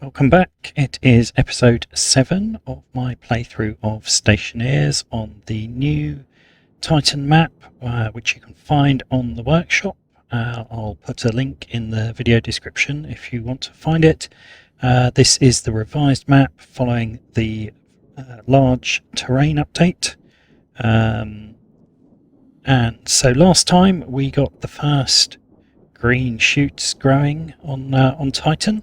Welcome back. It is episode 7 of my playthrough of Stationeers on the new Titan map, which you can find on the workshop. I'll put a link in the video description if you want to find it. This is the revised map following the large terrain update. And so last time we got the first green shoots growing on Titan.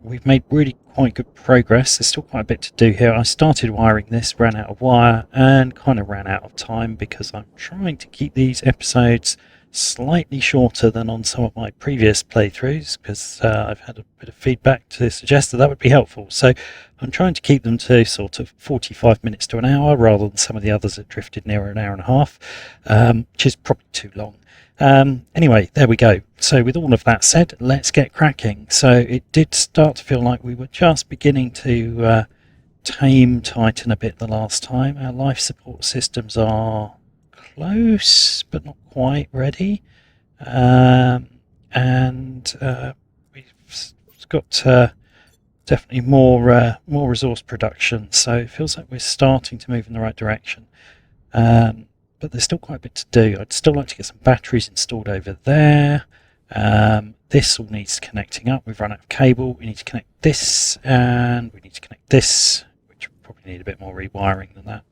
We've made really quite good progress. There's still quite a bit to do here. I started wiring this, ran out of wire, and kind of ran out of time because I'm trying to keep these episodes slightly shorter than on some of my previous playthroughs, because I've had a bit of feedback to suggest that would be helpful. So I'm trying to keep them to sort of 45 minutes to an hour rather than some of the others that drifted near an hour and a half, which is probably too long. Anyway, there we go. So with all of that said, let's get cracking. So it did start to feel like we were just beginning to tame Titan a bit the last time. Our life support systems are close, but not quite ready. We've got definitely more resource production. So it feels like we're starting to move in the right direction. But there's still quite a bit to do. I'd still like to get some batteries installed over there. This all needs connecting up. We've run out of cable. We need to connect this, and we need to connect this, which will probably need a bit more rewiring than that,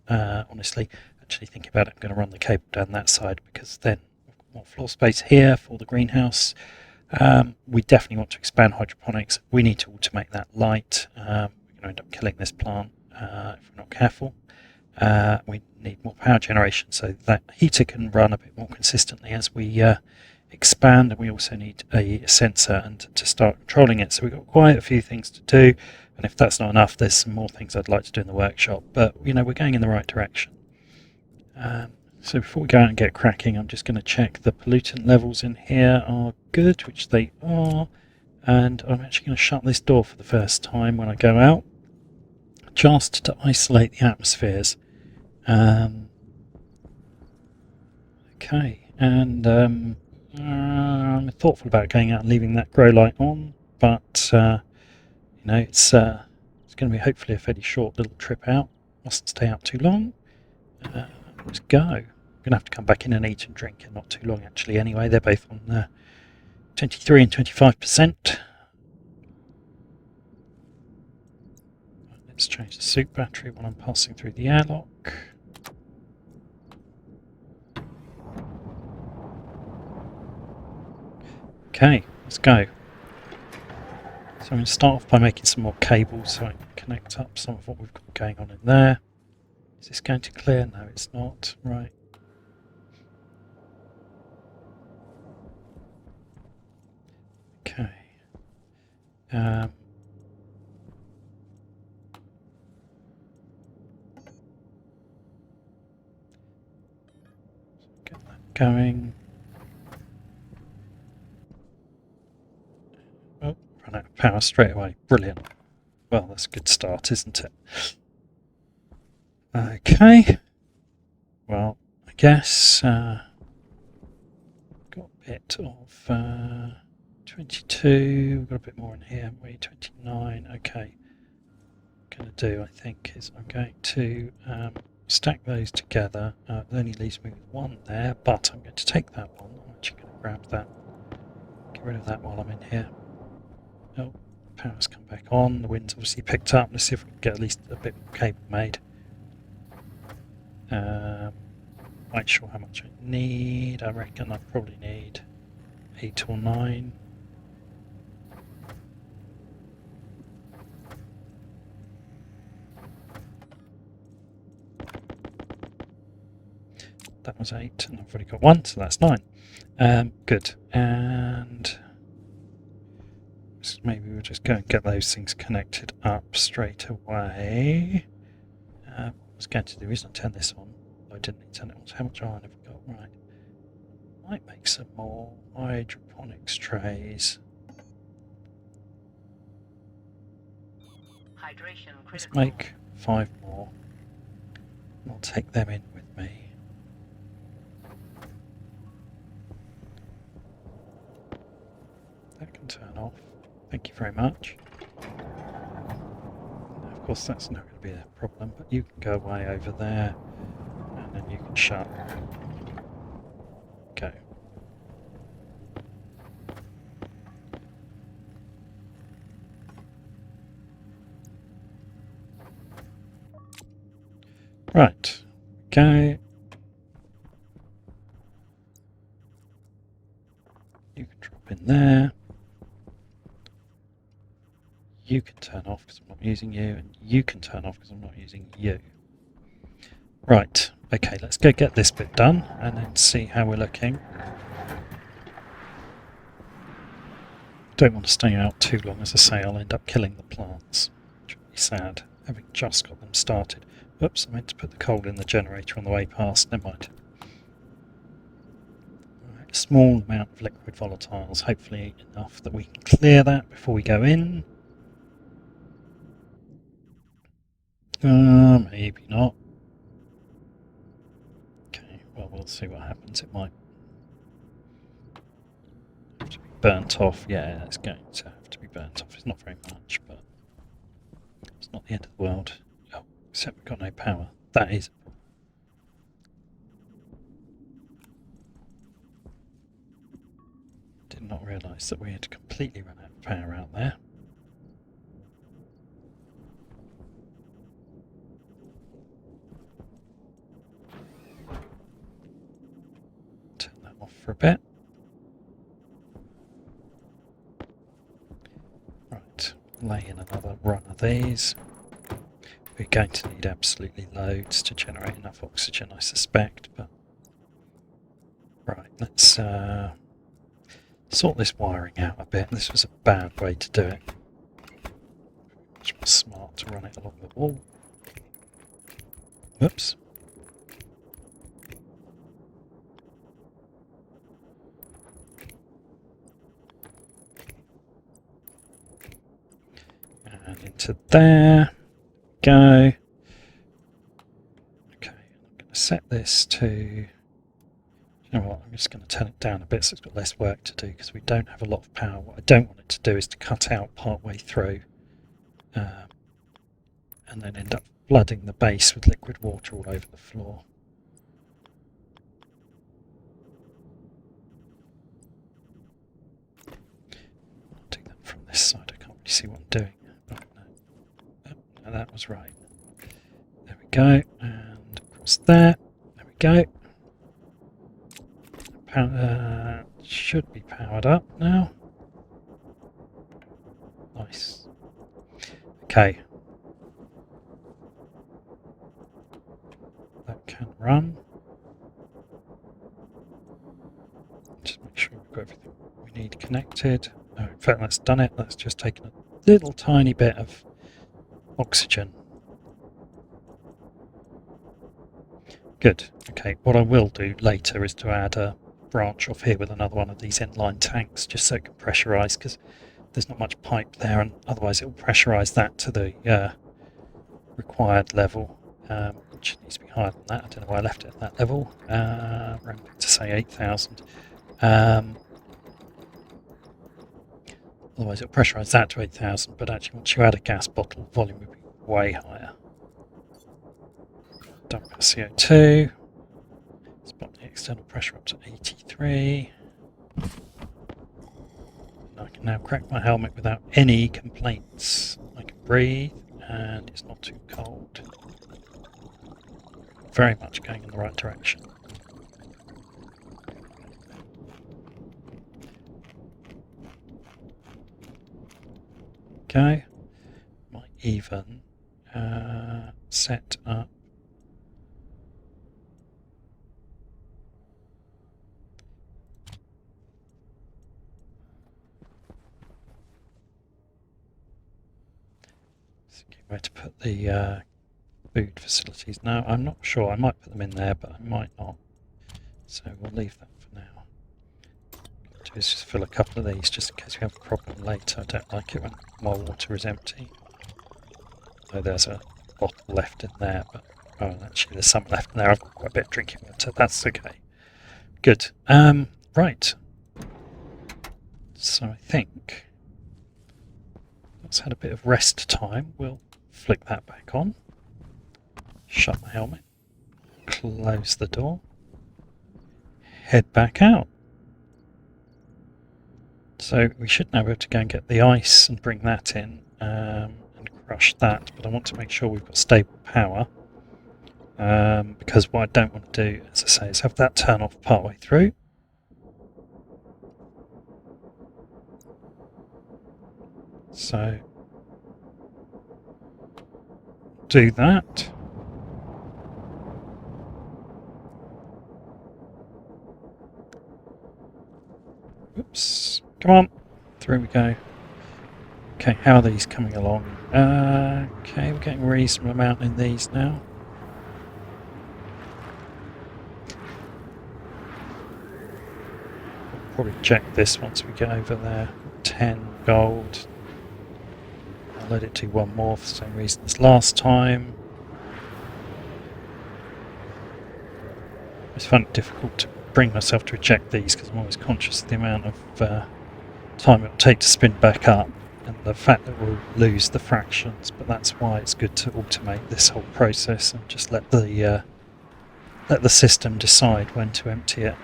honestly. Actually thinking about it, I'm going to run the cable down that side because then we've got more floor space here for the greenhouse. We definitely want to expand hydroponics. We need to automate that light. We're going to end up killing this plant if we're not careful. We need more power generation so that heater can run a bit more consistently as we expand, and we also need a sensor and to start controlling it. So we've got quite a few things to do, and if that's not enough, there's some more things I'd like to do in the workshop, but you know, we're going in the right direction. So before we go out and get cracking, I'm just going to check the pollutant levels in here are good, which they are, and I'm actually going to shut this door for the first time when I go out, just to isolate the atmospheres. Okay, and I'm thoughtful about going out and leaving that grow light on, but you know, it's going to be hopefully a fairly short little trip out. Mustn't stay out too long. Let's go. I'm going to have to come back in and eat and drink in not too long, actually. Anyway, they're both on 23 and 25%. Let's change the soup battery while I'm passing through the airlock. Okay, let's go. So I'm going to start off by making some more cables so I can connect up some of what we've got going on in there. Is this going to clear? No, it's not. Right. Okay. Get that going. Oh, run out of power straight away. Brilliant. Well, that's a good start, isn't it? Okay. Well, I guess got a bit of 22. We've got a bit more in here, haven't we? 29. Okay. What I'm going to do, I think, is I'm going to stack those together. It only leaves me with one there, but I'm going to take that one. I'm actually going to grab that. Get rid of that while I'm in here. Oh, power's come back on. The wind's obviously picked up. Let's see if we can get at least a bit more cable made. Quite sure how much I need. I reckon I probably need 8 or 9. That was 8, and I've already got 1, so that's 9. Good. And maybe we'll just go and get those things connected up straight away. What I was going to do is not turn this on. I didn't need to turn it on. So how much iron have we got? Right. Might make some more hydroponics trays. Let's make 5 more. I'll take them in with me. That can turn off. Thank you very much. of course that's not going to be a problem, but you can go away over there, and then you can shut. Okay. Right. Go. You can drop in there. You can turn off because I'm not using you, and you can turn off because I'm not using you. Right, okay, let's go get this bit done and then see how we're looking. Don't want to stay out too long, as I say, I'll end up killing the plants, which would be sad, having just got them started. Whoops, I meant to put the coal in the generator on the way past, never mind. Right, a small amount of liquid volatiles, hopefully enough that we can clear that before we go in. Maybe not. Okay, well, we'll see what happens. It might have to be burnt off. Yeah, it's going to have to be burnt off. It's not very much, but it's not the end of the world. Oh, except we've got no power. That is. Did not realise that we had completely run out of power out there. Turn that off for a bit. Right, lay in another run of these. We're going to need absolutely loads to generate enough oxygen, I suspect, but right, let's sort this wiring out a bit. This was a bad way to do it. Much more smart to run it along the wall. Whoops. And into there. Go. Okay, I'm going to set this to, you know what, I'm just going to turn it down a bit so it's got less work to do because we don't have a lot of power. What I don't want it to do is to cut out part way through and then end up flooding the base with liquid water all over the floor. I'll do that from this side, I can't really see what I'm doing. Oh, no, that was right. There we go, and across there. There we go. Should be powered up now. Nice. Okay. That can run. Just make sure we've got everything we need connected. Oh, in fact, that's done it. That's just taken a little tiny bit of oxygen. Good. Okay, what I will do later is to add a branch off here with another one of these inline tanks just so it can pressurise, because there's not much pipe there, and otherwise it will pressurise that to the required level, which needs to be higher than that. I don't know why I left it at that level. Ramping to say 8,000. Otherwise it'll pressurise that to 8,000, but actually once you add a gas bottle, volume will be way higher. Dump our CO2. Let's bump the external pressure up to 83. I can now crack my helmet without any complaints. I can breathe and it's not too cold. Very much going in the right direction. Okay, might even set up where to put the food facilities. Now, I'm not sure. I might put them in there, but I might not. So we'll leave that for now. Do is just fill a couple of these just in case we have a problem later. I don't like it when my water is empty. Oh, there's a bottle left in there, but oh, actually there's some left in there. I've got quite a bit of drinking water. That's okay. Good. Right. So I think that's had a bit of rest time. We'll flick that back on, shut the helmet, close the door, head back out. So we should now be able to go and get the ice and bring that in and crush that, but I want to make sure we've got stable power, because what I don't want to do, as I say, is have that turn off partway through. So do that. Oops, come on, through we go. Okay, how are these coming along? Okay, we're getting a reasonable amount in these now. We'll probably check this once we get over there. 10 gold. I'll let it do one more for the same reason as last time. I find it difficult to bring myself to eject these because I'm always conscious of the amount of time it will take to spin back up and the fact that we'll lose the fractions, but that's why it's good to automate this whole process and just let the system decide when to empty it.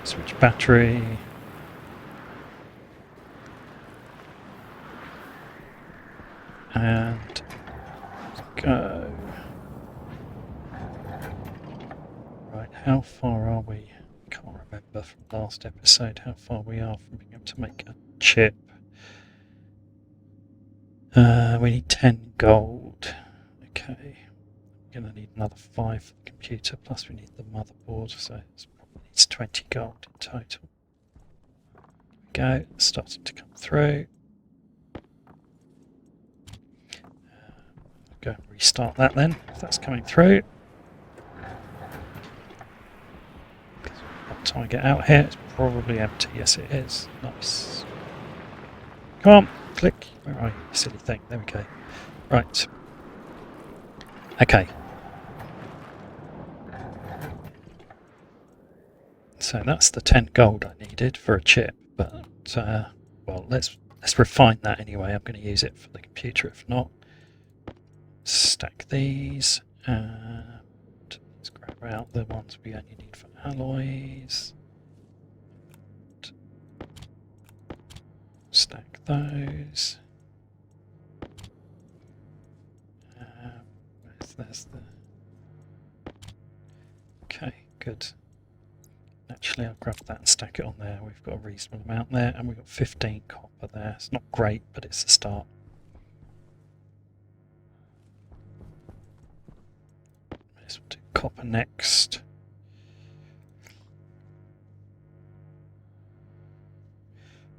Switch battery. And go. Right, how far are we? Can't remember from last episode how far we are from being able to make a chip. We need 10 gold. Okay, we're going to need another 5 for the computer, plus we need the motherboard, so it probably needs 20 gold in total. There we go, it's starting to come through. Go and restart that then, if that's coming through. By the time I get out here, it's probably empty. Yes, it is. Nice. Come on, click. Where are you, silly thing? There we go. Right. Okay. So that's the 10 gold I needed for a chip, but well, let's refine that anyway. I'm going to use it for the computer if not. Stack these and let's grab out the ones we only need for alloys. Stack those. There's the. Okay, good. Actually, I'll grab that and stack it on there. We've got a reasonable amount there, and we've got 15 copper there. It's not great, but it's a start. We'll do copper next.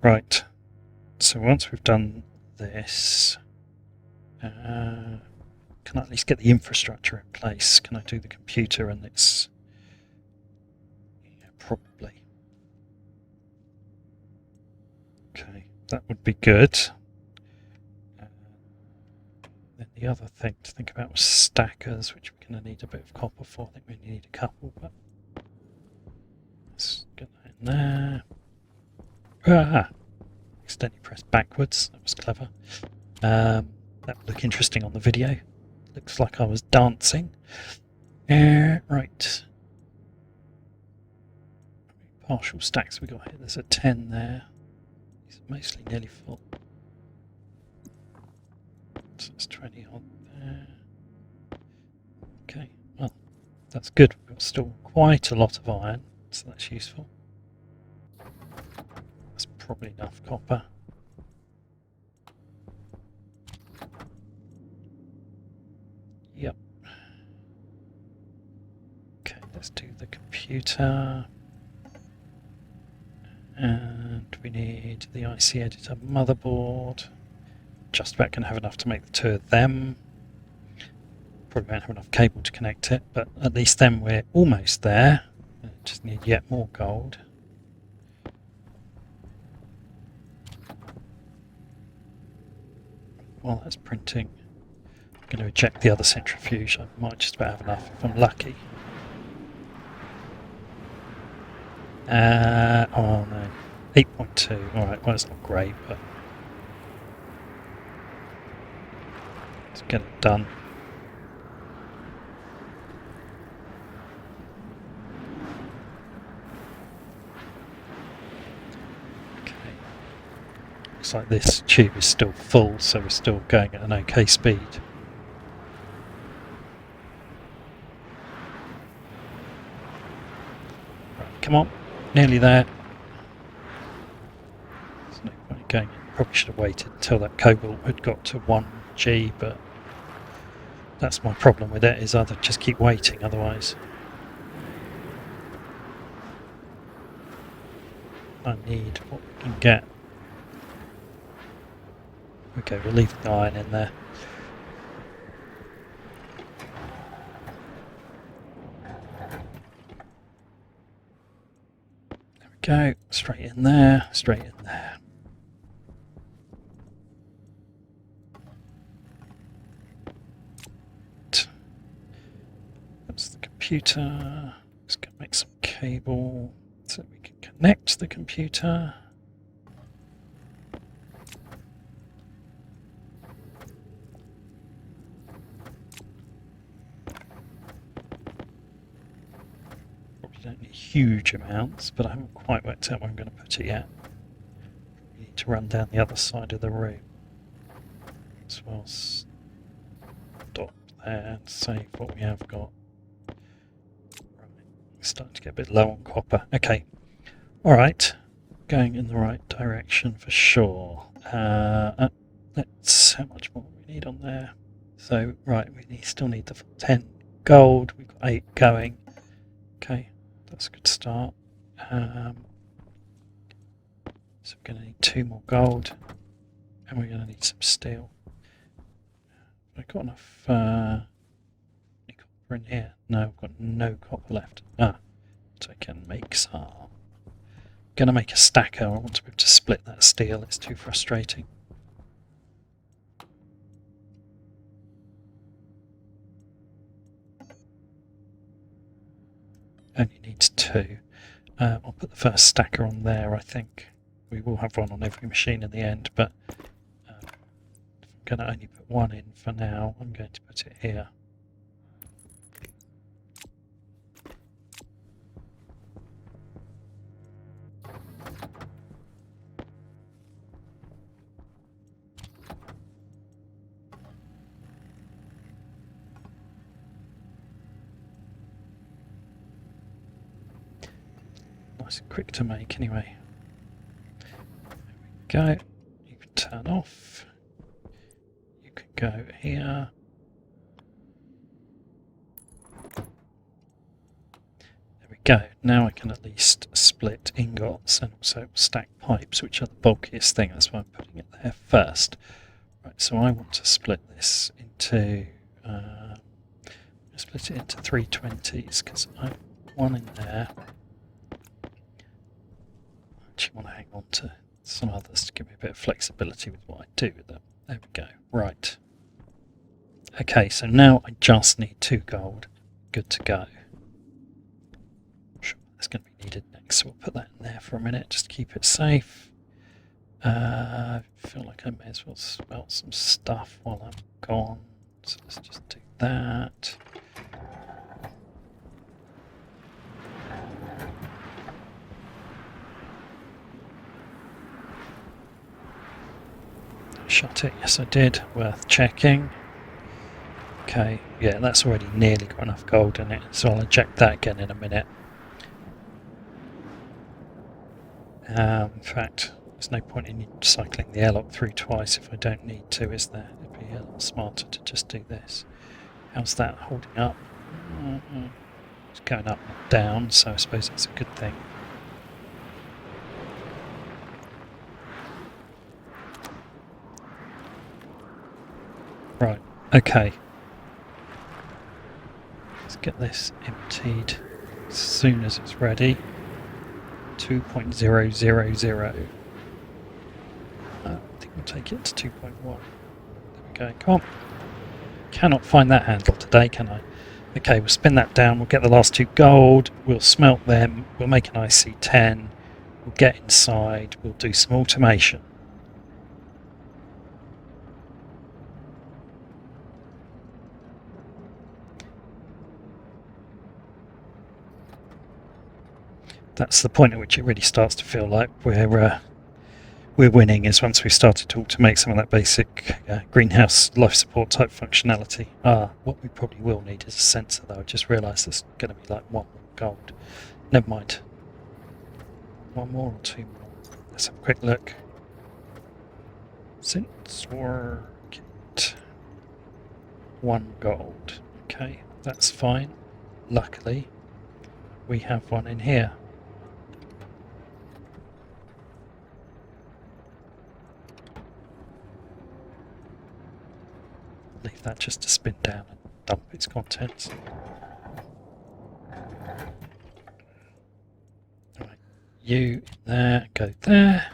Right, so once we've done this, can I at least get the infrastructure in place? Can I do the computer and its... Yeah, probably. Okay, that would be good. Then the other thing to think about was stackers, which we're going to need a bit of copper for. I think we need a couple, but let's get that in there. Ah! Accidentally pressed backwards. That was clever. That would look interesting on the video. Looks like I was dancing. Right. Partial stacks we got here. There's a 10 there. These are mostly nearly full. So it's 20 on there. Okay, well, that's good. We've got still quite a lot of iron, so that's useful. That's probably enough copper. Yep. Okay, let's do the computer. And we need the IC editor motherboard. Just about going to have enough to make the 2 of them. Probably won't have enough cable to connect it, but at least then we're almost there. Just need yet more gold. While that's printing, I'm going to eject the other centrifuge. I might just about have enough if I'm lucky. Oh no, 8.2. Alright, well it's not great, but Let's get it done. Okay. Looks like this tube is still full, so we're still going at an okay speed. Right, come on, nearly there. There's no point going. Probably should have waited until that cobalt had got to 1G, but that's my problem with it, is either just keep waiting otherwise. I need what we can get. Okay, we'll leave the iron in there. There we go, straight in there, straight in there. That's the computer. Just gonna make some cable so we can connect the computer. Probably don't need huge amounts, but I haven't quite worked out where I'm going to put it yet. We need to run down the other side of the room. So I'll stop there and save what we have got. Starting to get a bit low on copper. Okay, alright, going in the right direction for sure. Let's, how much more we need on there? So, right, we still need the 10 gold, we've got 8 going. Okay, that's a good start. So we're going to need 2 more gold, and we're going to need some steel. I've got enough copper in here. No, I've got no copper left. So I can make some. I'm going to make a stacker. I want to be able to split that steel. It's too frustrating. Only needs 2. I'll put the first stacker on there, I think. We will have one on every machine in the end, but I'm going to only put 1 in for now. I'm going to put it here. Nice and quick to make anyway. There we go. You can turn off. You can go here. There we go. Now I can at least split ingots and also stack pipes, which are the bulkiest thing. That's why I'm putting it there first. Right, so I want to split this into split it into 320s because I want 1 in there. I actually want to hang on to some others to give me a bit of flexibility with what I do with them. There we go. Right. Okay, so now I just need 2 gold. Good to go. I'm sure that's going to be needed next, so we'll put that in there for a minute just to keep it safe. I feel like I may as well smelt some stuff while I'm gone. So let's just do that. Shut it, yes I did, worth checking. Okay, yeah, that's already nearly got enough gold in it, so I'll inject that again in a minute. In fact, there's no point in cycling the airlock through twice if I don't need to, is there? It'd be a little smarter to just do this. How's that holding up? It's going up, not down, so I suppose that's a good thing. Right, okay. Let's get this emptied as soon as it's ready. 2.000. I think we'll take it to 2.1. There we go. Come on. Cannot find that handle today, can I? Okay, we'll spin that down. We'll get the last 2 gold. We'll smelt them. We'll make an IC10. We'll get inside. We'll do some automation. That's the point at which it really starts to feel like we're winning, is once we started to automate some of that basic greenhouse life support type functionality. What we probably will need is a sensor, though. I just realised there's going to be like one more gold. Never mind. One more or two more? Let's have a quick look. Sensor kit. 1 gold. Okay, that's fine. Luckily, we have one in here. Leave that just to spin down and dump its contents. Right, you in there, go there.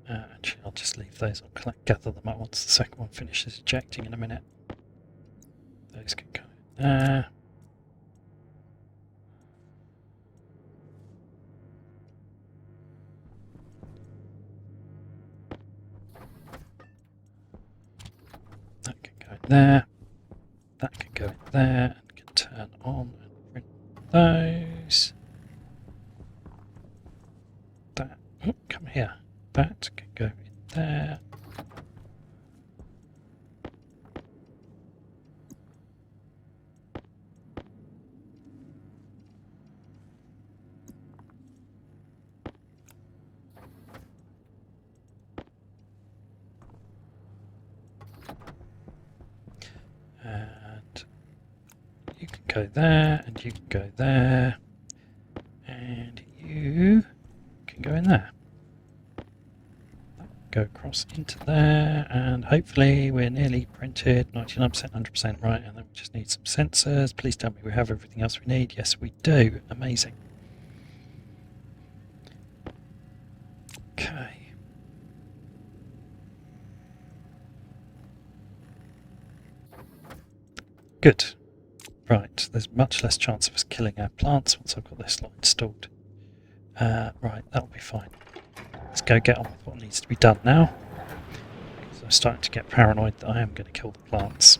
Actually, I'll just leave those. I'll gather them up once the second one finishes ejecting in a minute. Those can go in there. That can go in there. That can go in there and can turn on and print those. That, oh, come here. That can go in there. And you can go there, and you can go there, and you can go in there. Go across into there, and hopefully we're nearly printed 99%, 100% right, and then we just need some sensors. Please tell me we have everything else we need. Yes, we do. Amazing. Okay. Good. Right, there's much less chance of us killing our plants once I've got this lot installed. Right, that'll be fine. Let's go get on with what needs to be done now. Because I'm starting to get paranoid that I am going to kill the plants.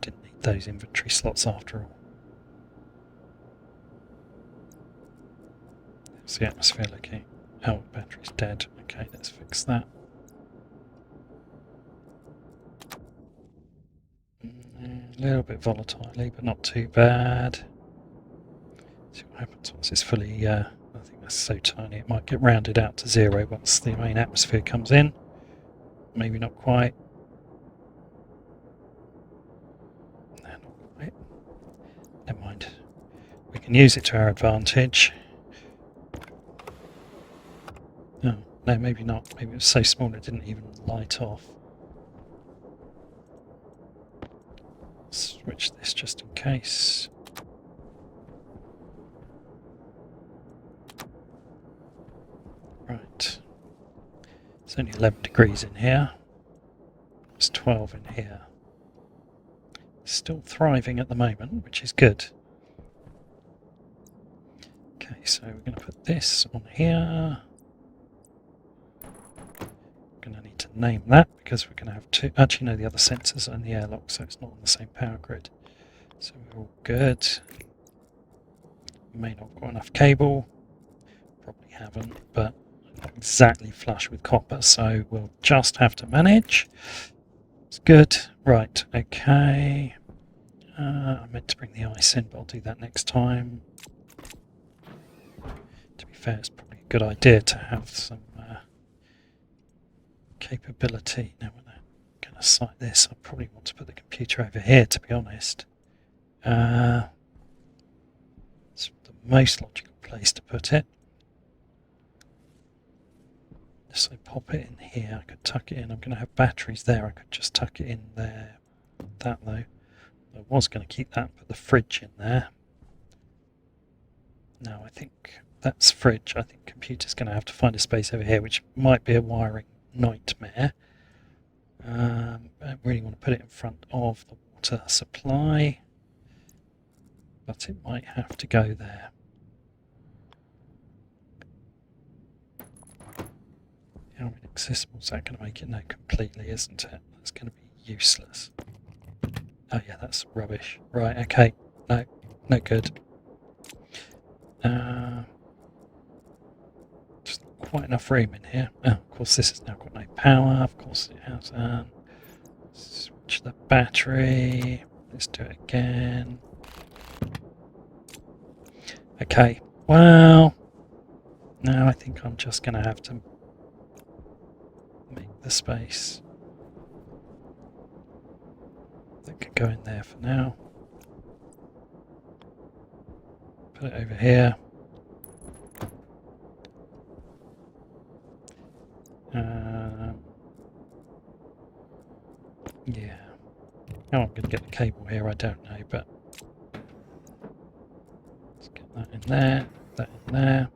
Didn't need those inventory slots after all. How's the atmosphere looking? Oh, battery's dead. Okay, let's fix that. A little bit volatile, but not too bad. See what happens once it's fully... I think that's so tiny it might get rounded out to 0 once the main atmosphere comes in. Maybe not quite. No, not quite. Never mind. We can use it to our advantage. Oh, no, maybe not. Maybe it was so small it didn't even light off. Switch this just in case. Right. It's only 11 degrees in here. It's 12 in here. Still thriving at the moment, which is good. Okay, so we're going to put this on here. Going to need to name that because we're going to have two. Actually, no, the other sensors are in the airlock, so it's not on the same power grid. So we're all good. May not have got enough cable. Probably haven't, but not exactly flush with copper, so we'll just have to manage. It's good. Right, okay. I meant to bring the ice in, but I'll do that next time. To be fair, it's probably a good idea to have some capability. Now when I'm going to site this, I probably want to put the computer over here, to be honest. It's the most logical place to put it. So pop it in here, I could tuck it in. I'm going to have batteries there, I could just tuck it in there. That though, I was going to keep that, put the fridge in there. No, I think that's fridge. I think computer's going to have to find a space over here, which might be a wiring nightmare. I don't really want to put it in front of the water supply, but it might have to go there. How inaccessible is that going to make it? No, completely, isn't it? That's going to be useless. Oh yeah, that's rubbish. Right, okay. No, no good. Just not quite enough room in here. Oh, of course this has now got no power. Of course it has. Switch the battery. Let's do it again. Okay, well, now I think I'm just going to have to make the space that could go in there for now. Put it over here. Yeah. How I'm going to get the cable here, I don't know, but let's get that in there, that in there.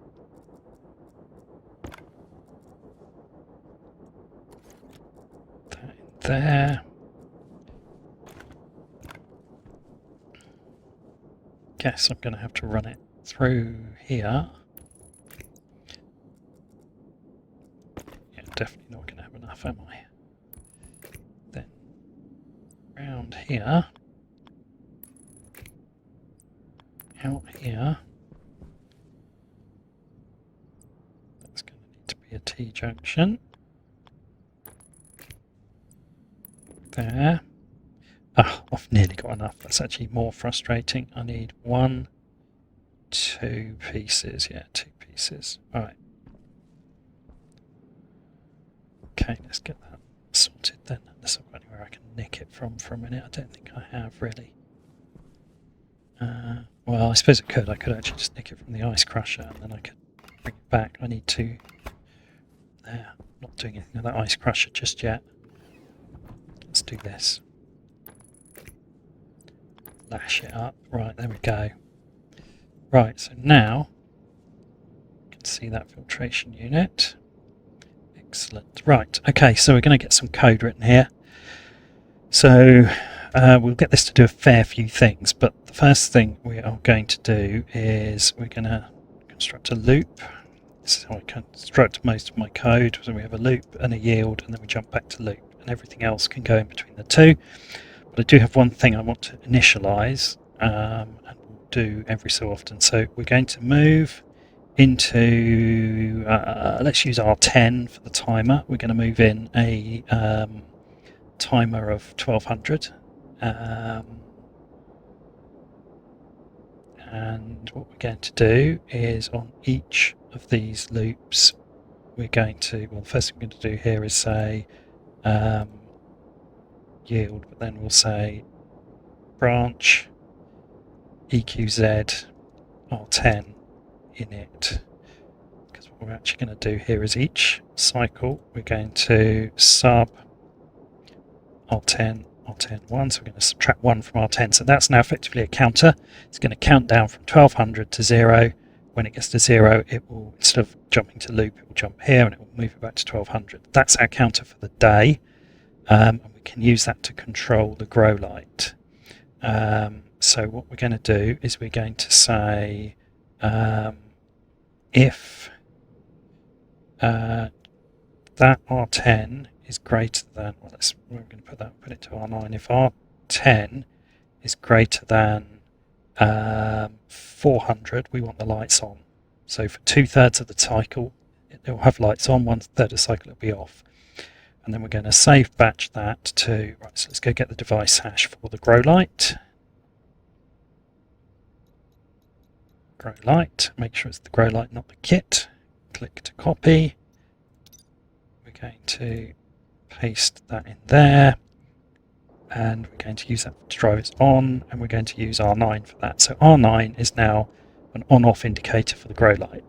That in there. Guess I'm going to have to run it through here. Yeah, definitely not going to have enough, am I? Then round here, out here. That's going to need to be a T-junction. There. Ah, I've nearly got enough. That's actually more frustrating. I need 1, 2 pieces. Yeah, 2 pieces. Alright. Okay, let's get that sorted then. Unless I've got anywhere I can nick it from for a minute. I don't think I have really. Well, I suppose it could. I could actually just nick it from the ice crusher and then I could bring it back. I need to... There. Not doing anything with that ice crusher just yet. Let's do this. Lash it up. Right, there we go. Right, so now you can see that filtration unit. Excellent. Right, okay, so we're going to get some code written here. So we'll get this to do a fair few things, but the first thing we are going to do is we're going to construct a loop. This is how I construct most of my code. So we have a loop and a yield, and then we jump back to loop, and everything else can go in between the two. But I do have one thing I want to initialize, and we'll do every so often. So we're going to move into, let's use R10 for the timer. We're going to move in a timer of 1200. And what we're going to do is on each of these loops, we're going to, well, the first thing we're going to do here is say yield, but then we'll say branch EQZ R10 init, because what we're actually going to do here is each cycle we're going to sub R10 1, so we're going to subtract 1 from R10, so that's now effectively a counter. It's going to count down from 1200 to 0. When it gets to 0, it will, instead of jumping to loop, it will jump here and it will move it back to 1200. That's our counter for the day, and we can use that to control the grow light. So what we're going to do is we're going to say if that R10 is greater than, well, we're going to put it to R9. If R10 is greater than 400, we want the lights on. So for 2/3 of the cycle, it will have lights on, 1/3 of the cycle it'll be off. And then we're going to save batch that to, right, so let's go get the device hash for the grow light. Grow light, make sure it's the grow light, not the kit. Click to copy. We're going to paste that in there, and we're going to use that to drive it on, and we're going to use R9 for that. So R9 is now an on-off indicator for the grow light.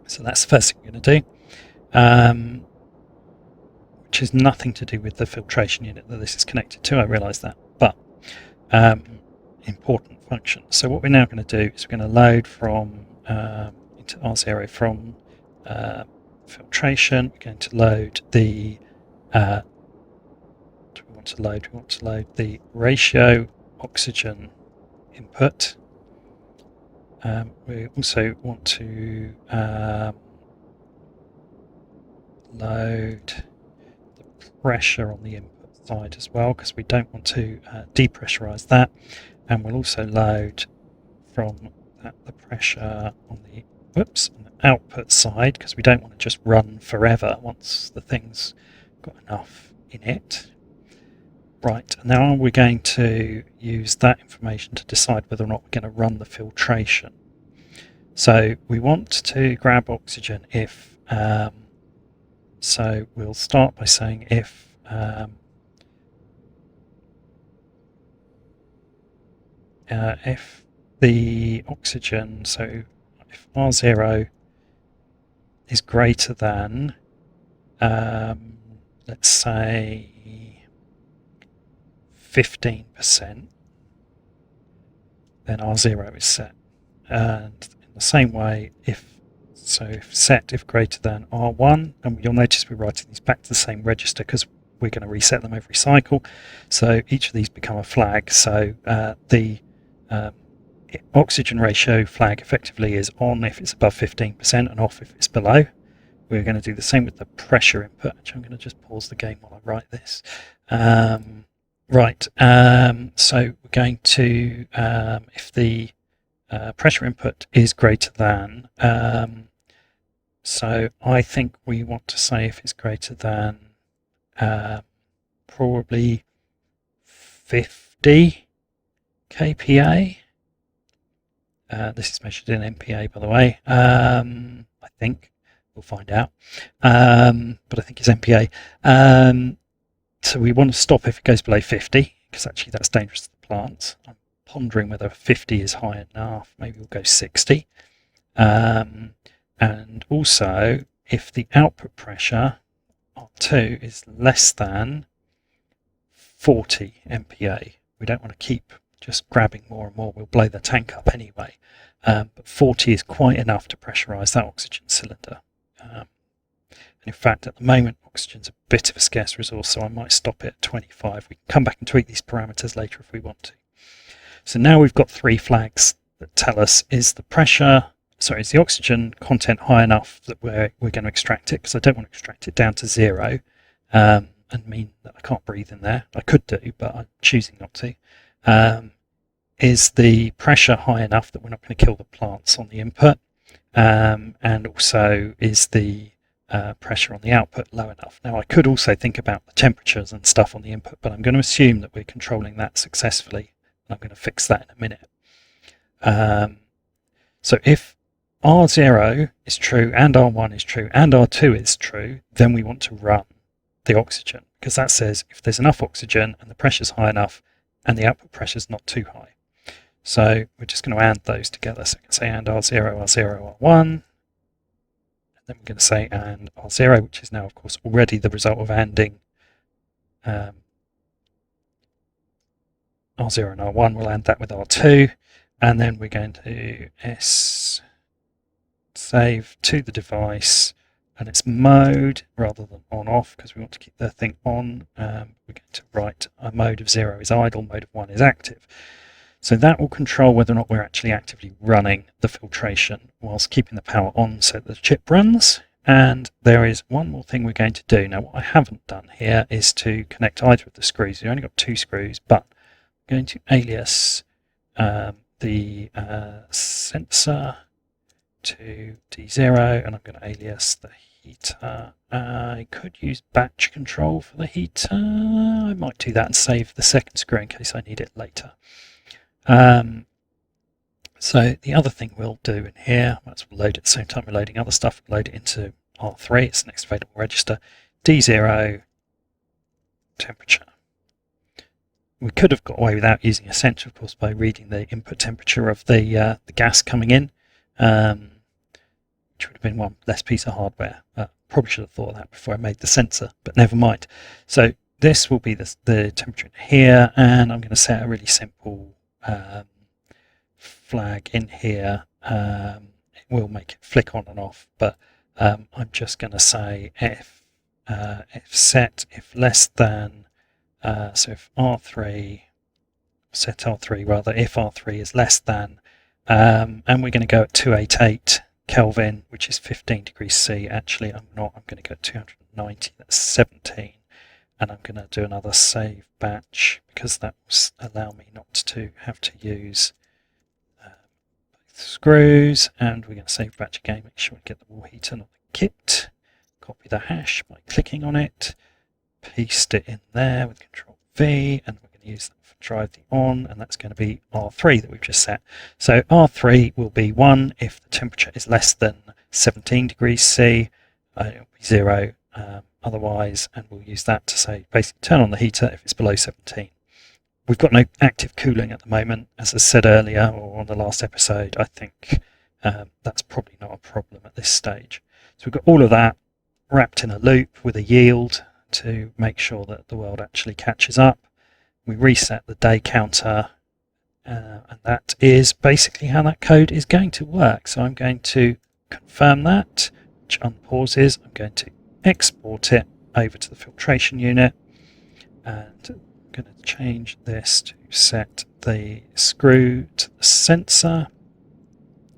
So that's the first thing we're going to do, which has nothing to do with the filtration unit that this is connected to, I realise that, but important function. So what we're now going to do is we're going to load from into R0 from filtration. We're going to load the we want to load the ratio oxygen input. We also want to load the pressure on the input side as well, because we don't want to depressurize that. and we'll also load from the pressure on the output side, because we don't want to just run forever once the thing's got enough in it. Right, now we're going to use that information to decide whether or not we're going to run the filtration. So we want to grab oxygen if, so we'll start by saying if the oxygen, so if R0 is greater than, let's say 15%, then R0 is set. And in the same way, if set if greater than R1, and you'll notice we're writing these back to the same register because we're going to reset them every cycle. So each of these become a flag. So the oxygen ratio flag effectively is on if it's above 15% and off if it's below. We're going to do the same with the pressure input. Actually, I'm going to just pause the game while I write this. Right, so we're going to, if the pressure input is greater than, so I think we want to say if it's greater than probably 50 kPa. This is measured in MPa, by the way. I think we'll find out, but I think it's MPa. So we want to stop if it goes below 50, because actually that's dangerous to the plants. I'm pondering whether 50 is high enough. Maybe we'll go 60. And also, if the output pressure, R2, is less than 40 MPa, we don't want to keep just grabbing more and more. We'll blow the tank up anyway. But 40 is quite enough to pressurize that oxygen cylinder. And in fact, at the moment, oxygen's a bit of a scarce resource, so I might stop it at 25. We can come back and tweak these parameters later if we want to. So now we've got three flags that tell us is the oxygen content high enough that we're going to extract it, because I don't want to extract it down to 0 and mean that I can't breathe in there. I could do, but I'm choosing not to. Is the pressure high enough that we're not going to kill the plants on the input? And also, is the pressure on the output low enough? Now, I could also think about the temperatures and stuff on the input, but I'm going to assume that we're controlling that successfully. I'm going to fix that in a minute. So if R0 is true and R1 is true and R2 is true, then we want to run the oxygen, because that says if there's enough oxygen and the pressure's high enough and the output pressure's not too high. So we're just going to add those together. So I can say and R0, R0, R1. And then we're going to say and R0, which is now, of course, already the result of ANDing R0 and R1. We'll AND that with R2. And then we're going to save to the device and its mode rather than on-off, because we want to keep the thing on. We're going to write a mode of 0 is idle, mode of 1 is active. So that will control whether or not we're actually actively running the filtration whilst keeping the power on so that the chip runs. And there is one more thing we're going to do. Now, what I haven't done here is to connect either of the screws. We've only got 2 screws, but I'm going to alias the sensor to D0, and I'm going to alias the heater. I could use batch control for the heater. I might do that and save the second screw in case I need it later. So the other thing we'll do in here, once we'll load it at the same time we're loading other stuff, we'll load it into R3, it's the next available register, D0 temperature. We could have got away without using a sensor, of course, by reading the input temperature of the gas coming in, which would have been one less piece of hardware. Probably should have thought of that before I made the sensor, but never mind. So this will be the temperature in here, and I'm going to set a really simple flag in here. It will make it flick on and off, but I'm just going to say if set if less than, so if R3, set R3 rather, if R3 is less than, and we're going to go at 288 Kelvin, which is 15 degrees C. Actually, I'm not. I'm going to go at 290. That's 17. and I'm going to do another save batch because that will allow me not to have to use both screws. And we're going to save batch again, make sure we get the wall heater, not the kit. Copy the hash by clicking on it, paste it in there with Control V, and we're going to use that for drive the on, and that's going to be R3 that we've just set. So R3 will be 1 if the temperature is less than 17 degrees C, it will be 0 otherwise, and we'll use that to say basically turn on the heater if it's below 17. We've got no active cooling at the moment, as I said earlier or on the last episode. I think that's probably not a problem at this stage. So we've got all of that wrapped in a loop with a yield to make sure that the world actually catches up. We reset the day counter, and that is basically how that code is going to work. So I'm going to confirm that, which unpauses. I'm going to export it over to the filtration unit, and I'm going to change this to set the screw to the sensor.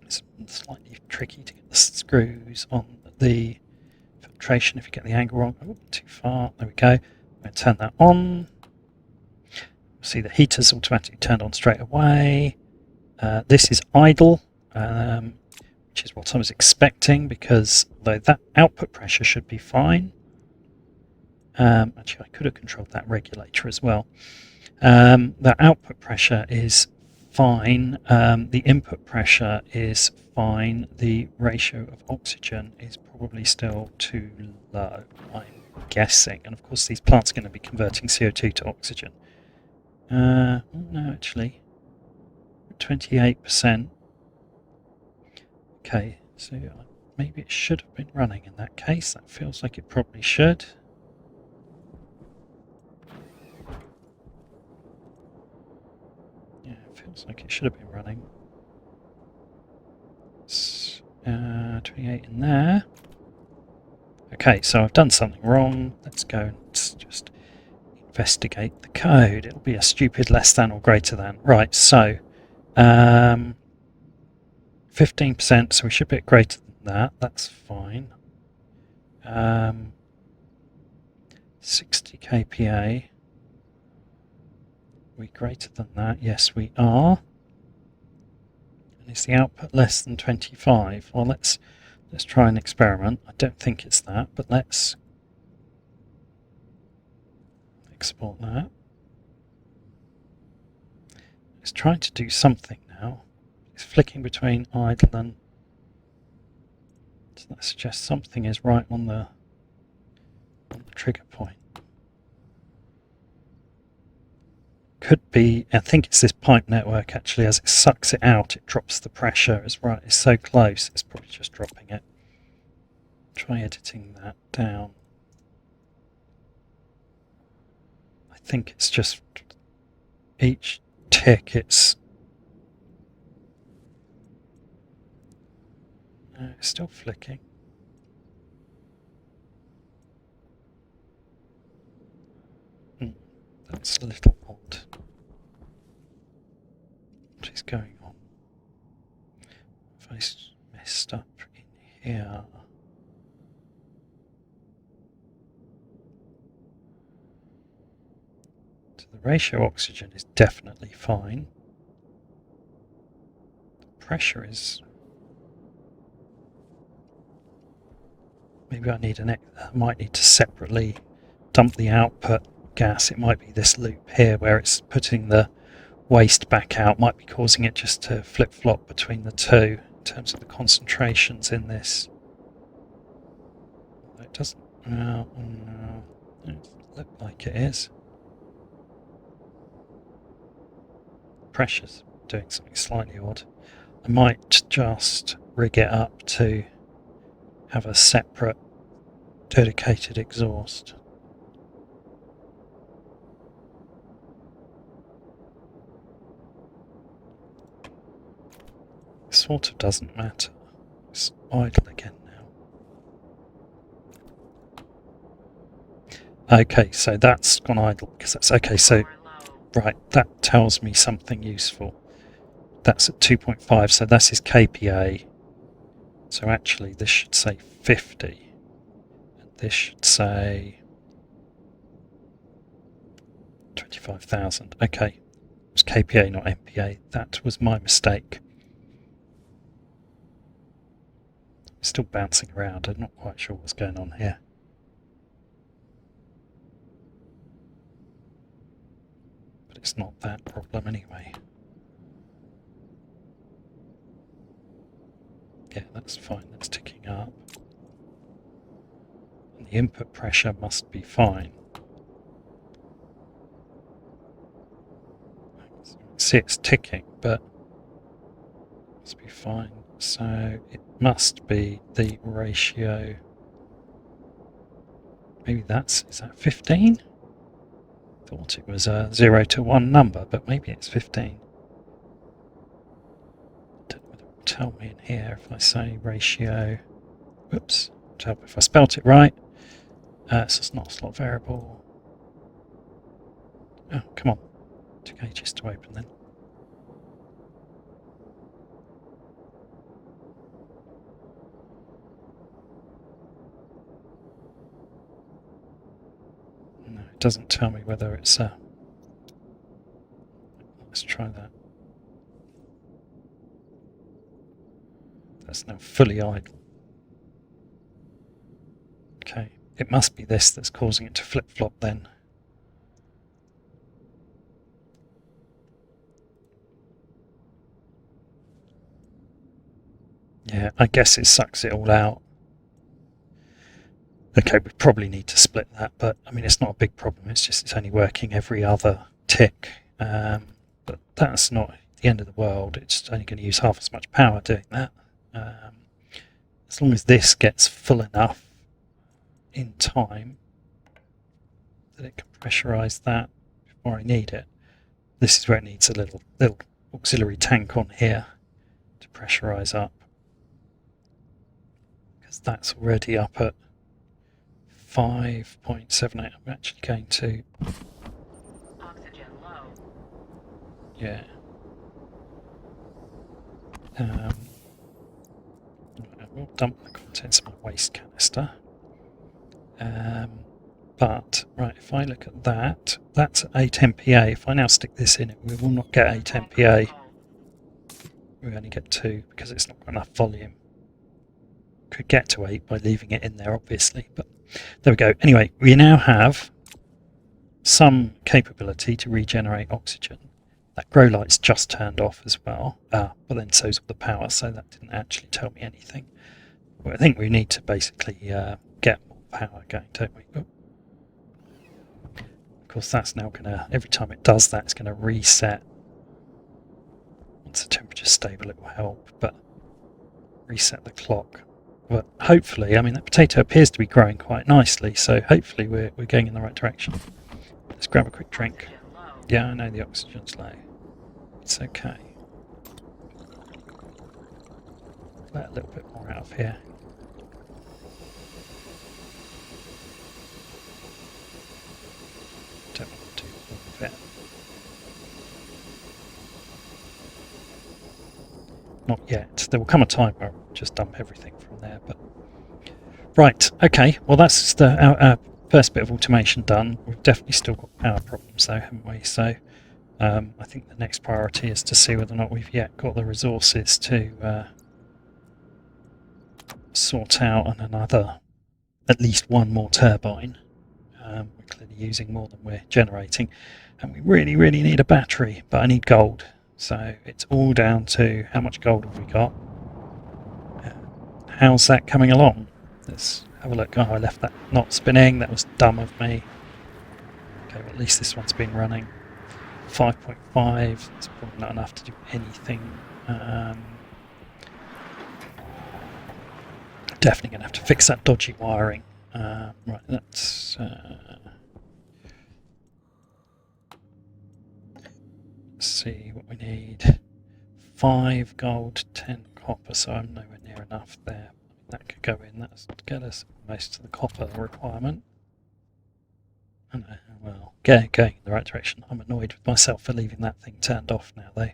It's slightly tricky to get the screws on the filtration if you get the angle wrong. Oh, too far. There we go. I'm going to turn that on. See the heater's automatically turned on straight away. This is idle, which is what I was expecting, because although that output pressure should be fine. Actually, I could have controlled that regulator as well. The output pressure is fine. The input pressure is fine. The ratio of oxygen is probably still too low, I'm guessing. And of course, these plants are going to be converting CO2 to oxygen. No, actually, 28%. Okay, so maybe it should have been running in that case. That feels like it probably should. Yeah, it feels like it should have been running. It's, 28 in there. Okay, so I've done something wrong. Let's go and just investigate the code. It'll be a stupid less than or greater than. Right, so 15%, so we should be greater than that. That's fine. 60 kPa. Are we greater than that? Yes, we are. And is the output less than 25? Well, let's try an experiment. I don't think it's that, but let's export that. It's trying to do something now. It's flicking between idle and... So that suggests something is right on the trigger point. Could be, I think it's this pipe network actually. As it sucks it out, it drops the pressure. It's right, it's so close, it's probably just dropping it. Try editing that down. I think it's just each tick, it's still flicking. That's a little odd. What is going on? If I messed up in here. So the ratio oxygen is definitely fine. The pressure is... Maybe I might need to separately dump the output gas. It might be this loop here where it's putting the waste back out, might be causing it just to flip-flop between the two in terms of the concentrations in this. It doesn't it look like it is. Pressure's doing something slightly odd. I might just rig it up to have a separate dedicated exhaust. It sort of doesn't matter. It's idle again now. Okay, so that's gone idle because that's okay. So right, that tells me something useful. That's at 2.5, so that's his kPa. So actually this should say 50. And this should say 25,000. Okay, it was KPA, not MPA. That was my mistake. Still bouncing around. I'm not quite sure what's going on here. But it's not that problem anyway. Yeah, that's fine. That's ticking up. And the input pressure must be fine. See, it's ticking, but it must be fine. So it must be the ratio. Maybe is that 15? Thought it was a 0 to 1 number, but maybe it's 15. Don't know whether it will tell me in here if I say ratio. Whoops, tell me if I spelt it right. So it's not a slot variable. Oh, come on. Took ages to open then. No, it doesn't tell me whether it's a... Let's try that. That's now fully idle. Okay, it must be this that's causing it to flip-flop then. Yeah, I guess it sucks it all out. Okay, we probably need to split that, but I mean, it's not a big problem. It's just it's only working every other tick. But that's not the end of the world. It's only going to use half as much power doing that. As long as this gets full enough in time that it can pressurize that before I need it. This is where it needs a little auxiliary tank on here to pressurize up, because that's already up at 5.78. I'm actually going to... Oxygen low. Yeah. We'll dump the contents of my waste canister. But, right, if I look at that, that's 8 MPa. If I now stick this in, we will not get 8 MPa. We only get 2 because it's not got enough volume. Could get to 8 by leaving it in there, obviously, but there we go. Anyway, we now have some capability to regenerate oxygen. That grow light's just turned off as well, but then so's all the power, so that didn't actually tell me anything. Well, I think we need to basically get more power going, don't we? Oh. Of course, that's now going to, every time it does that, it's going to reset. Once the temperature's stable, it will help, but reset the clock. But hopefully, I mean, that potato appears to be growing quite nicely, so hopefully we're going in the right direction. Let's grab a quick drink. Yeah, I know the oxygen's low. It's okay. Let a little bit more out of here. Don't want to do all of it. Not yet. There will come a time where I'll just dump everything from there. But right, okay. Well, that's our first bit of automation done. We've definitely still got power problems though, haven't we? So I think the next priority is to see whether or not we've yet got the resources to sort out at least one more turbine. We're clearly using more than we're generating, and we really, really need a battery, but I need gold. So it's all down to how much gold have we got. How's that coming along? Let's have a look. Oh, I left that not spinning. That was dumb of me. Okay, well, at least this one's been running. 5.5. It's probably not enough to do anything. Definitely going to have to fix that dodgy wiring. Right, let's see what we need. 5 gold, 10 copper, so I'm nowhere near enough there. That could go in. That's to get us most of the copper requirement. I know, well, going in the right direction. I'm annoyed with myself for leaving that thing turned off now, though.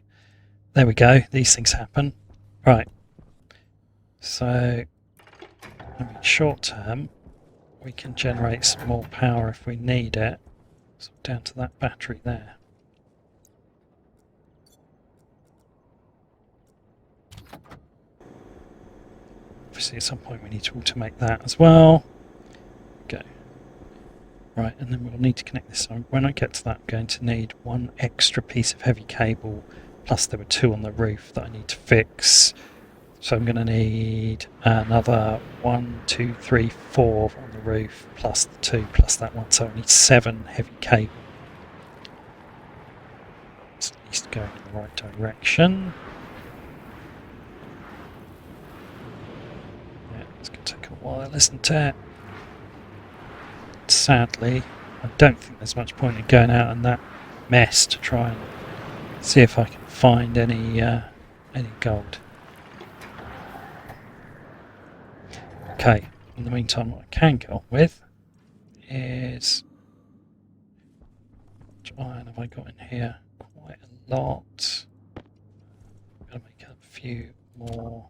There we go. These things happen. Right. So, I mean, short term, we can generate some more power if we need it. So down to that battery there. Obviously at some point we need to automate that as well. Go. Right, and then we'll need to connect this. So when I get to that, I'm going to need one extra piece of heavy cable, plus there were two on the roof that I need to fix. So I'm going to need another 1, 2, 3, 4 on the roof, plus the 2, plus that one. So I need 7 heavy cable. It's at least going in the right direction. Yeah, it's going to take a while, isn't it? Sadly, I don't think there's much point in going out in that mess to try and see if I can find any gold. Okay, in the meantime, what I can get on with is... Which iron have I got in here? Quite a lot. I'm going to make a few more.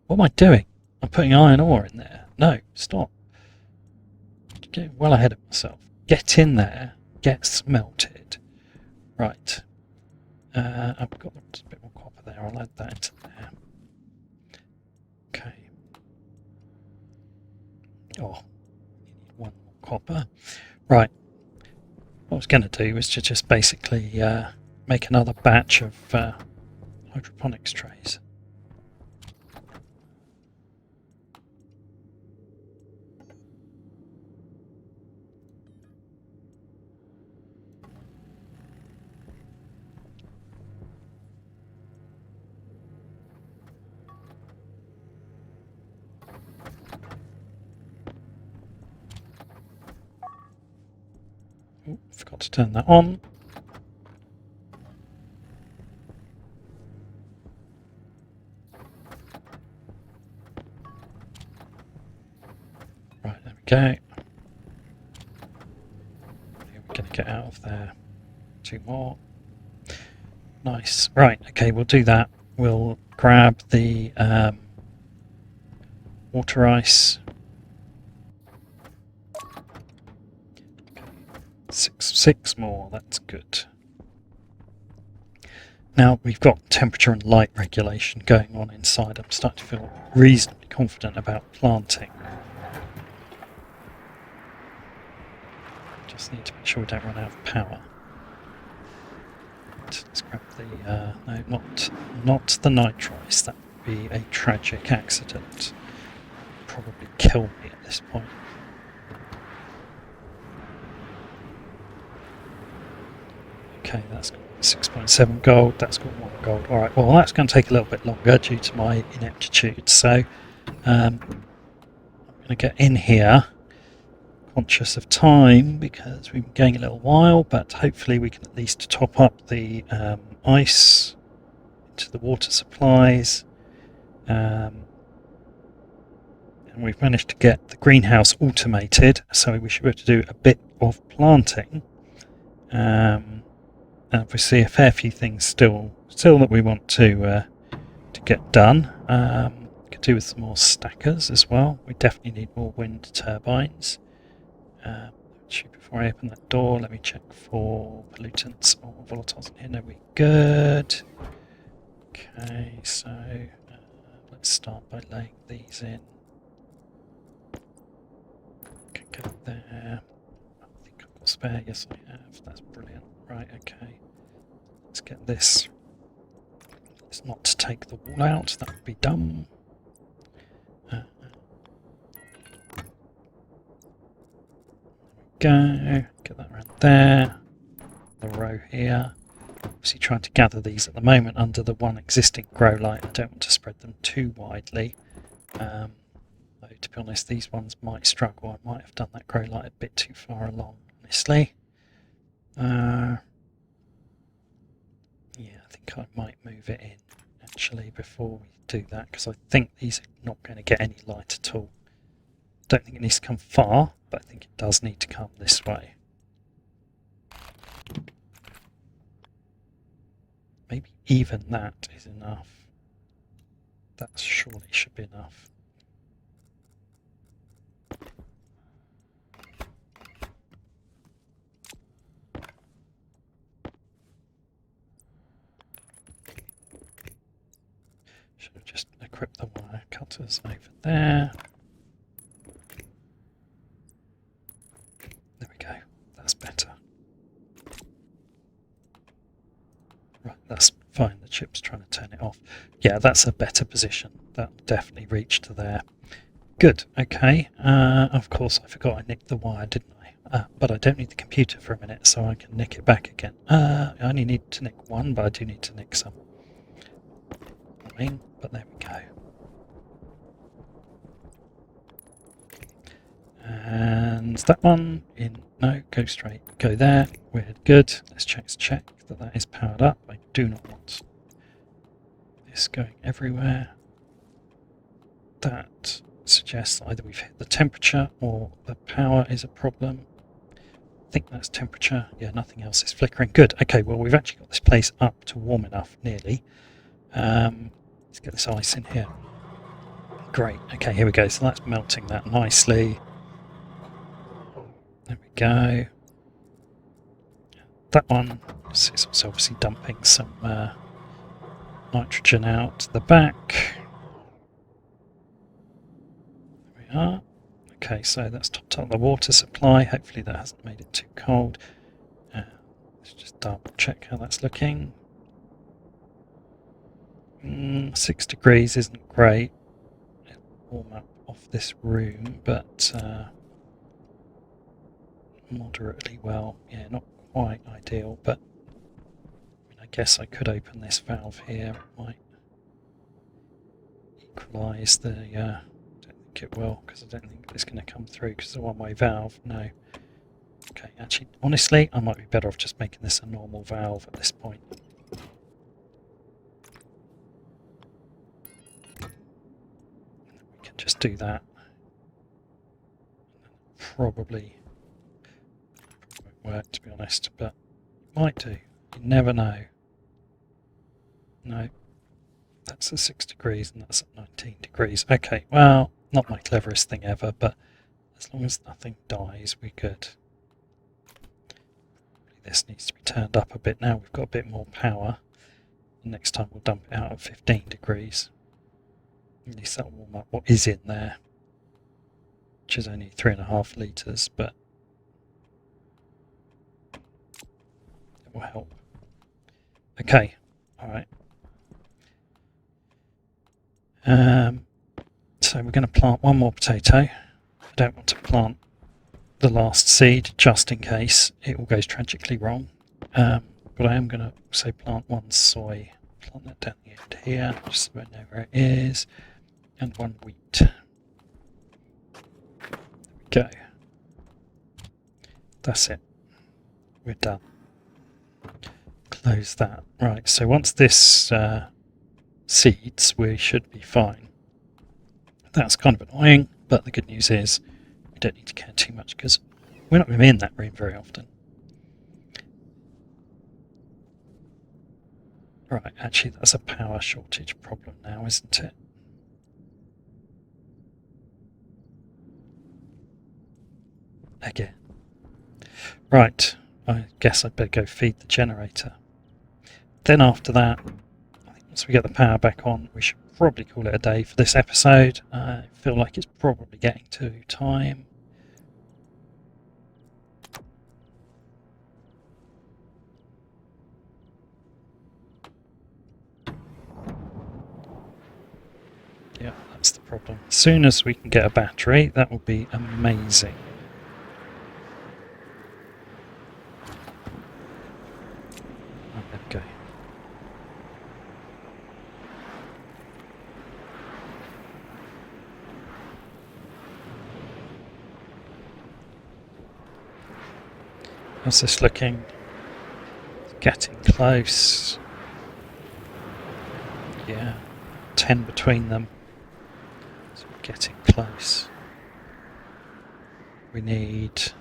What am I doing? I'm putting iron ore in there. No, stop. Getting well ahead of myself. Get in there. Get smelted. Right. I've got a bit more copper there. I'll add that into there. Okay. Oh, you need one more copper. Right. What I was going to do was to just basically make another batch of hydroponics trays. Oh, forgot to turn that on. Right, there we go. We're going to get out of there. 2 more. Nice. Right, okay, we'll do that. We'll grab the water ice. Okay. 6 more, that's good. Now we've got temperature and light regulation going on inside. I'm starting to feel reasonably confident about planting. Just need to make sure we don't run out of power. Let's grab the no, not the nitrice. That would be a tragic accident. Probably kill me at this point. Okay, that's got 6.7 gold. That's got 1 gold. All right. Well, that's going to take a little bit longer due to my ineptitude. So I'm going to get in here, conscious of time because we've been going a little while, but hopefully we can at least top up the ice into the water supplies. And we've managed to get the greenhouse automated, so we should be able to do a bit of planting. And obviously a fair few things still that we want to get done. Could do with some more stackers as well. We definitely need more wind turbines. Before I open that door, let me check for pollutants or volatiles in here. No, we're good. Okay, so let's start by laying these in. Can go there. I think I've got spare. Yes, I have. That's brilliant. Right, okay. Let's get this. Let's not take the wall out. That would be dumb. Go. Get that around there. The row here. Obviously trying to gather these at the moment under the one existing grow light. I don't want to spread them too widely. Though, to be honest, these ones might struggle. I might have done that grow light a bit too far along, honestly. Yeah, I think I might move it in actually before we do that, because I think these are not going to get any light at all. Don't think it needs to come far, but I think it does need to come this way. Maybe even that is enough. That surely should be enough. equip the wire cutters over there. There we go. That's better. Right, that's fine. The chip's trying to turn it off. Yeah, that's a better position. That'll definitely reach to there. Good. Okay. Of course, I forgot I nicked the wire, didn't I? But I don't need the computer for a minute, so I can nick it back again. I only need to nick one, but I do need to nick some. But there we go. And that one in. No, go straight. Go there. We're good. Let's check that that is powered up. I do not want this going everywhere. That suggests either we've hit the temperature or the power is a problem. I think that's temperature. Yeah, nothing else is flickering. Good. Okay, well, we've actually got this place up to warm enough, nearly. Let's get this ice in here. Great. Okay, here we go. So that's melting that nicely. There we go. That one is obviously dumping some nitrogen out the back. There we are. Okay, so that's topped up the water supply. Hopefully that hasn't made it too cold. Let's just double check how that's looking. 6 degrees isn't great. It'll warm up off this room, but moderately well. Yeah, not quite ideal, but I guess I could open this valve here. It might equalise the... I don't think it will, because I don't think it's going to come through, because it's a one-way valve. No. Okay, actually, honestly, I might be better off just making this a normal valve at this point. We can just do that. Probably won't work, to be honest, but it might do. You never know. No, that's at 6 degrees and that's at 19 degrees. Okay, well, not my cleverest thing ever, but as long as nothing dies, we're good. This needs to be turned up a bit now. We've got a bit more power. Next time we'll dump it out at 15 degrees. At least that'll warm up what is in there, which is only 3.5 litres, but it will help. Okay, alright. So we're going to plant one more potato. I don't want to plant the last seed just in case it all goes tragically wrong. But I am going to say plant one soy. Plant that down the end here, just so I know where it is. And one wheat. There we go. That's it. We're done. Close that. Right, so once this seeds, we should be fine. That's kind of annoying, but the good news is we don't need to care too much because we're not going to be in that room very often. Right, actually that's a power shortage problem now, isn't it? Again. Right, I guess I'd better go feed the generator. Then after that, I think once we get the power back on, we should probably call it a day for this episode. I feel like it's probably getting to time. Yeah, that's the problem. As soon as we can get a battery, that will be amazing. Oh, there we go. How's this looking? It's getting close. Yeah, 10 between them. So we're getting close. We need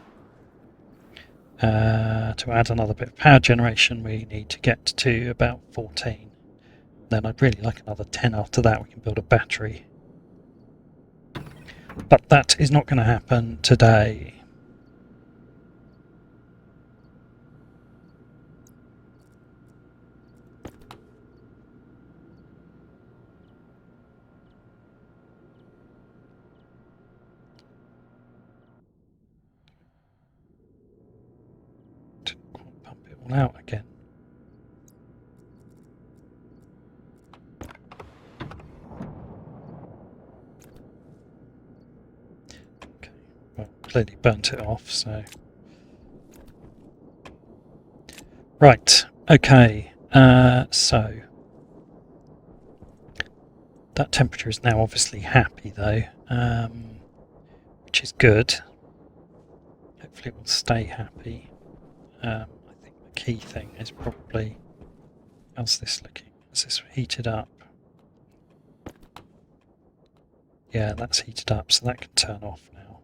to add another bit of power generation. We need to get to about 14. Then I'd really like another 10 after that. We can build a battery. But that is not going to happen today. all out again. Okay, well, clearly burnt it off, so... Right, okay, so... That temperature is now obviously happy though, which is good. Hopefully it will stay happy. I think the key thing is probably, how's this looking? Is this heated up? Yeah, that's heated up, so that can turn off now.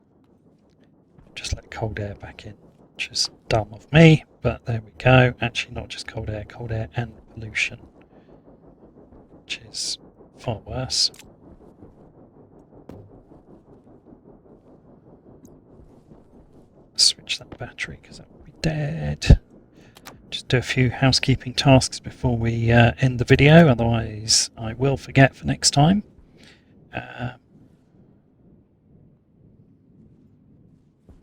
Just let cold air back in, which is dumb of me, but there we go. Actually, not just cold air and pollution, which is far worse. Switch that battery because that will be dead. Just do a few housekeeping tasks before we end the video, otherwise I will forget for next time.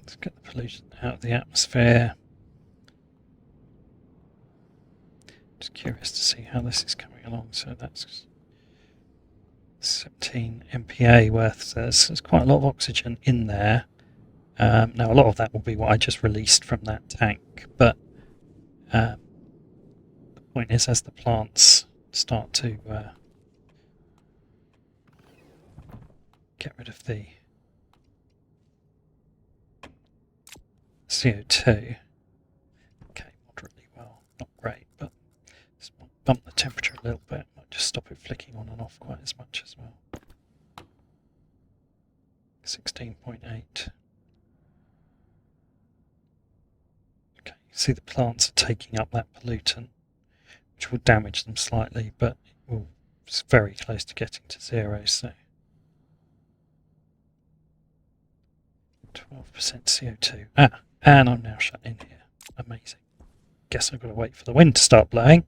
Let's get the pollution out of the atmosphere. Just curious to see how this is coming along. So that's 17 MPa worth. So there's quite a lot of oxygen in there. Now a lot of that will be what I just released from that tank, but the point is, as the plants start to get rid of the CO2, okay, moderately well, not great, but this might bump the temperature a little bit, might just stop it flicking on and off quite as much as well. 16.8. Okay, see the plants are taking up that pollutant, which will damage them slightly, but it's very close to getting to zero, so 12% CO2. And I'm now shut in here. Amazing. Guess I've got to wait for the wind to start blowing.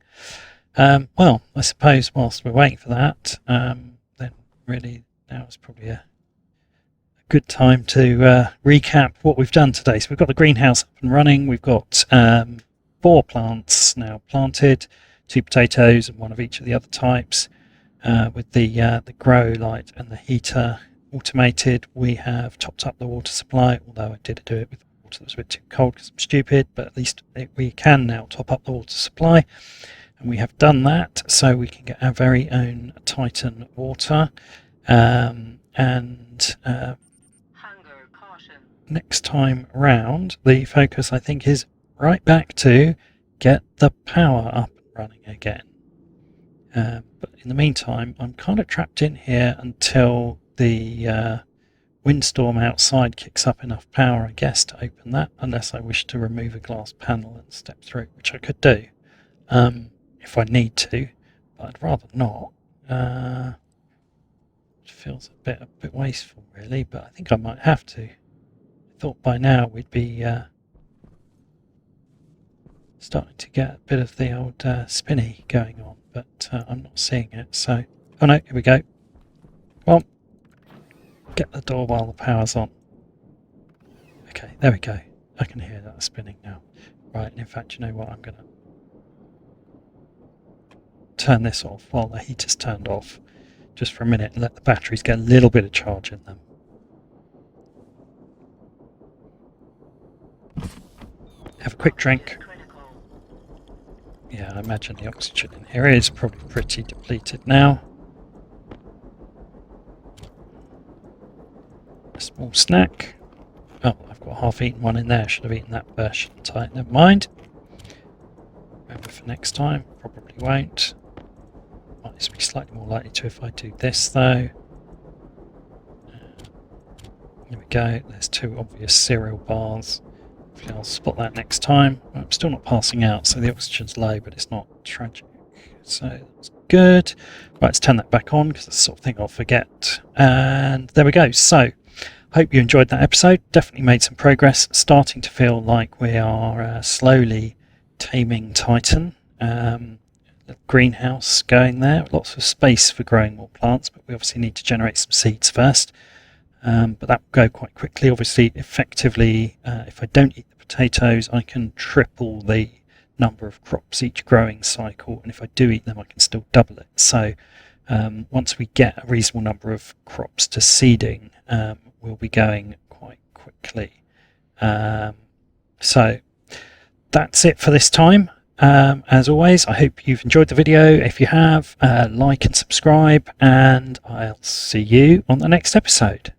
Well, I suppose whilst we're waiting for that, then really now is probably a good time to recap what we've done today. So we've got the greenhouse up and running. We've got 4 plants now planted, 2 potatoes and 1 of each of the other types. With the grow light and the heater automated, we have topped up the water supply, although I did do it with water that was a bit too cold because I'm stupid, but at least we can now top up the water supply, and we have done that, so we can get our very own Titan water. Hunger caution. Next time round, the focus I think is right back to get the power up and running again. But in the meantime, I'm kind of trapped in here until the windstorm outside kicks up enough power, I guess, to open that, unless I wish to remove a glass panel and step through, which I could do if I need to, but I'd rather not. It feels a bit wasteful, really, but I think I might have to. I thought by now we'd be starting to get a bit of the old spinny going on, but I'm not seeing it, so... Oh no, here we go. Well, get the door while the power's on. Okay, there we go. I can hear that spinning now. Right, and in fact, you know what? I'm going to turn this off while the heater's turned off, just for a minute, and let the batteries get a little bit of charge in them. Have a quick drink. Yeah, I imagine the oxygen in here is probably pretty depleted now. A small snack. Oh, I've got a half-eaten one in there. Should have eaten that first, shouldn't I? Never mind. Remember for next time. Probably won't. Might be slightly more likely to if I do this, though. There we go. There's 2 obvious cereal bars. Hopefully I'll spot that next time. I'm still not passing out, so the oxygen's low, but it's not tragic. So that's good. Right, let's turn that back on, because that's the sort of thing I'll forget. And there we go. So, hope you enjoyed that episode. Definitely made some progress. Starting to feel like we are slowly taming Titan. The greenhouse going there. Lots of space for growing more plants, but we obviously need to generate some seeds first. But that will go quite quickly. Obviously, effectively, if I don't eat the potatoes, I can triple the number of crops each growing cycle, and if I do eat them I can still double it. So once we get a reasonable number of crops to seeding, we'll be going quite quickly. So that's it for this time. As always, I hope you've enjoyed the video. If you have, like and subscribe, and I'll see you on the next episode.